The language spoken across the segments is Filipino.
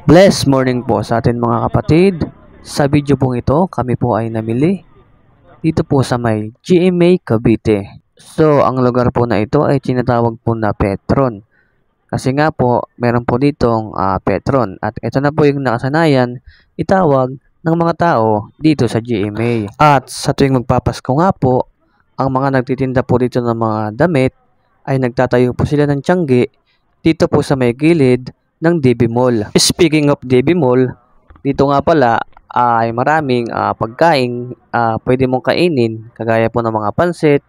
Blessed morning po sa atin mga kapatid. Sa video pong ito, kami po ay namili dito po sa may GMA Cavite. So, ang lugar po na ito ay tinatawag po na Petron. Kasi nga po, meron po ditong Petron. At ito na po yung nakasanayan itawag ng mga tao dito sa GMA. At sa tuwing magpapasko nga po, ang mga nagtitinda po dito ng mga damit ay nagtatayo po sila ng tiyanggi dito po sa may gilid ng DB Mall. Speaking of DB Mall, dito nga pala ay maraming pagkain pwede mong kainin kagaya po ng mga pansit,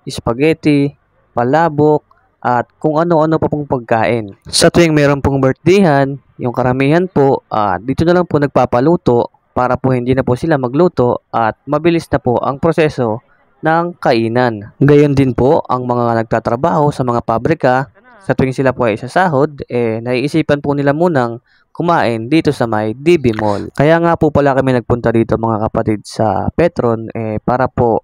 spaghetti, palabok, at kung ano-ano pa pong pagkain. Sa tuwing meron pong birthdayhan, yung karamihan po dito na lang po nagpapaluto para po hindi na po sila magluto at mabilis na po ang proseso ng kainan. Gayon din po ang mga nagtatrabaho sa mga pabrika. Sa tuwing sila po ay isasahod, naiisipan po nila munang kumain dito sa may DB Mall. Kaya nga po pala kami nagpunta dito mga kapatid sa Petron para po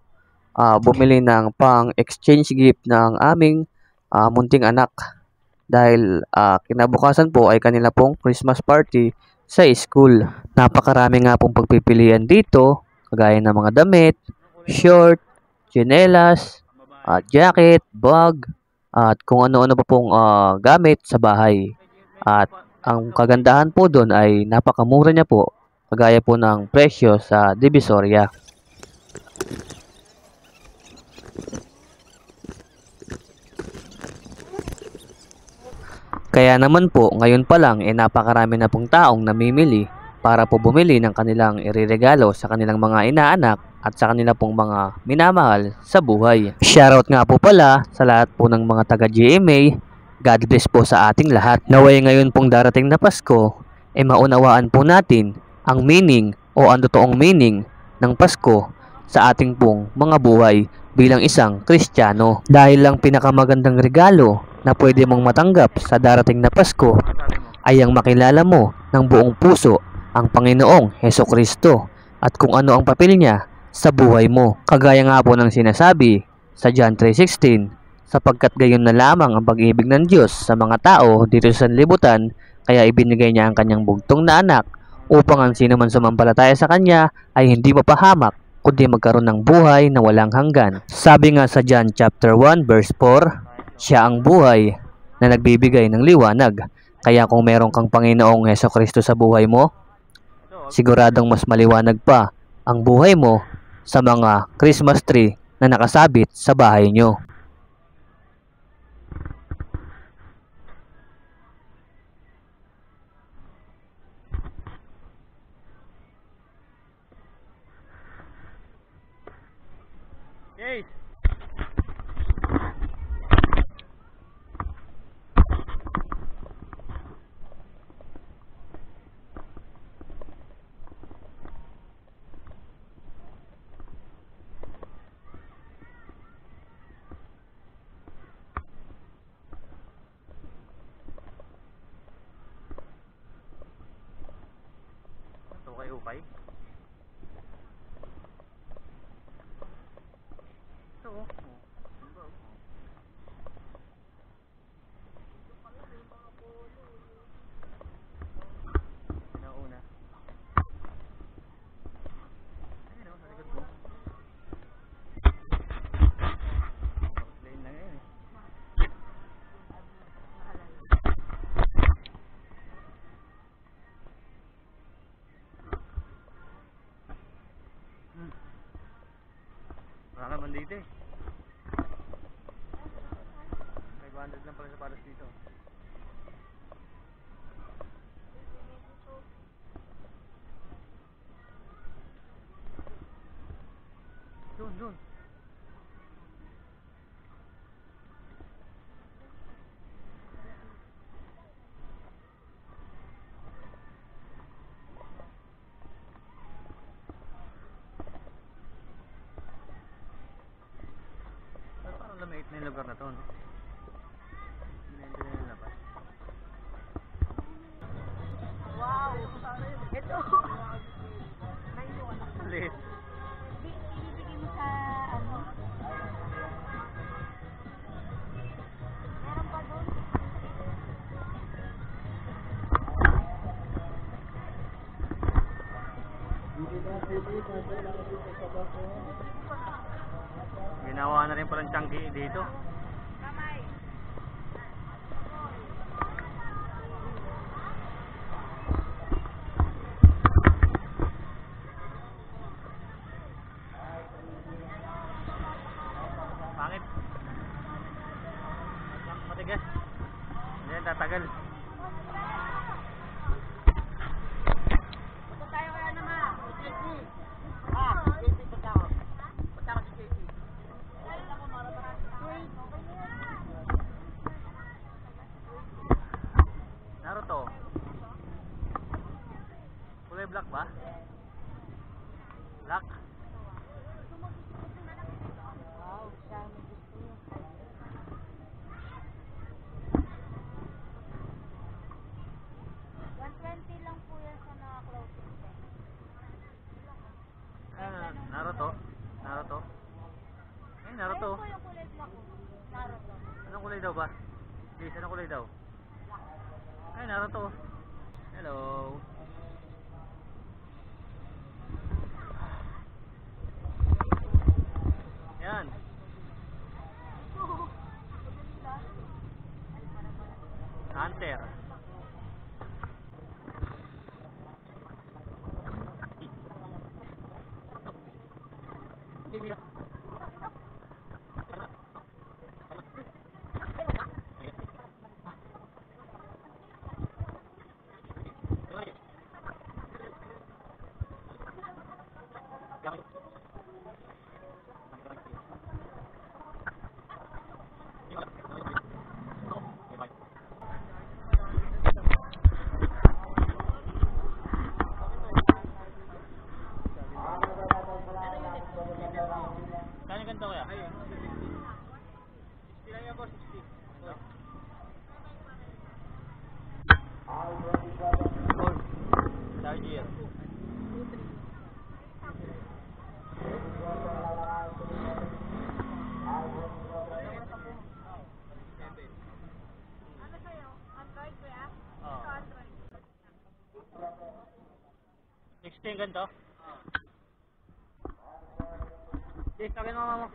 bumili ng pang-exchange gift ng aming munting anak. Dahil kinabukasan po ay kanila pong Christmas party sa school. Napakarami nga pong pagpipilian dito, kagaya ng mga damit, short, tsinelas, jacket, bag, at kung ano-ano pa pong gamit sa bahay. At ang kagandahan po doon ay napakamura niya po, kagaya po ng presyo sa Divisoria. Kaya naman po, ngayon pa lang napakarami na pong taong namimili para po bumili ng kanilang ireregalo sa kanilang mga inaanak at sa kanila pong mga minamahal sa buhay. Shoutout nga po pala sa lahat po ng mga taga GMA. God bless po sa ating lahat. Naway ngayon pong darating na Pasko, maunawaan po natin ang meaning o ang totoong meaning ng Pasko sa ating pong mga buhay bilang isang Kristiyano. Dahil lang pinakamagandang regalo na pwede mong matanggap sa darating na Pasko ay ang makilala mo ng buong puso ang Panginoong Hesukristo at kung ano ang papel niya sa buhay mo. Kagaya nga po ng sinasabi sa John 3:16, sapagkat gayon na lamang ang pag-ibig ng Diyos sa mga tao dito sa sanlibutan, kaya ibinigay niya ang kanyang bugtong na anak upang ang sino man sumampalataya sa kanya ay hindi mapahamak kundi magkaroon ng buhay na walang hanggan. Sabi nga sa John chapter 1 verse 4, siya ang buhay na nagbibigay ng liwanag. Kaya kung meron kang Panginoong Hesukristo sa buhay mo, siguradong mas maliwanag pa ang buhay mo sa mga Christmas tree na nakasabit sa bahay nyo. Yes. Ito kayo upay. Ito oh. Nauna. Ayun oh, sa likod ko. Lane lang yun eh. Wala naman dito eh. 500 lang pala sa paras dito. Doon. Parang lamait na yung lugar na to, no? Hindi na yung labas. Wow! Ito! Alis. Ibibigay mo sa ano? Meron pa doon? Ginawa na rin palang tiyanggi dito. Kamay. Pangit. Matigas. Hindi, tatagal. Punta tayo kaya naman. JC. JC, punta ako. Punta ako si JC. Naruto. Kulay black ba? Black? Wow, siya ang gusto niyo. 120 lang po yan sa mga clothing set. Naruto? Naruto? Eh, Naruto. Ayun po yung kulay black ko. Naruto. Anong kulay daw ba? Please, anong kulay daw? Ay, Naruto. Hello. Yan. Hunter. Kano ganito kaya? Ayun. 60 lang yan boss, 60. Gold. Charger. Ano sa'yo? Android ba yan? Oo. Ito Android. 60 yung ganito? Yes, sakin mo mama.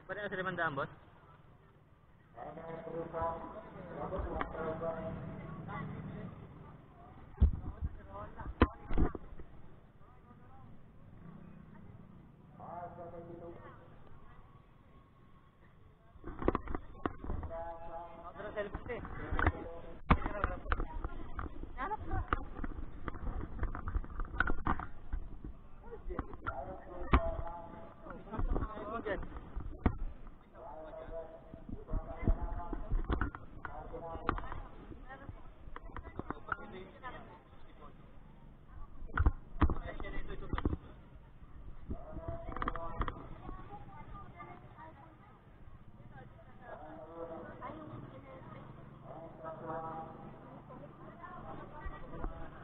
Pwede na sa 500 boss? Ako na cellphone eh. Hanap na. Dyan.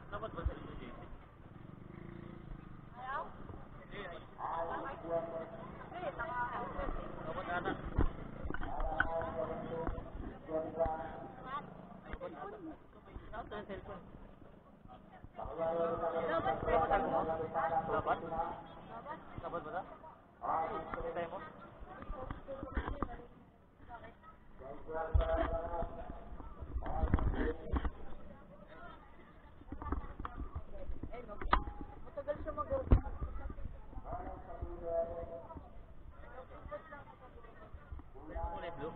Dapat ba sa inyo, JC? Ayaw? Hindi, ay. Hindi, Dapat ata. Dapat ang cellphone. Dapat Dapat ako mo? Dapat? Dapat ba ito? Tayo mo? matagal siya mag-work. Kulay blue?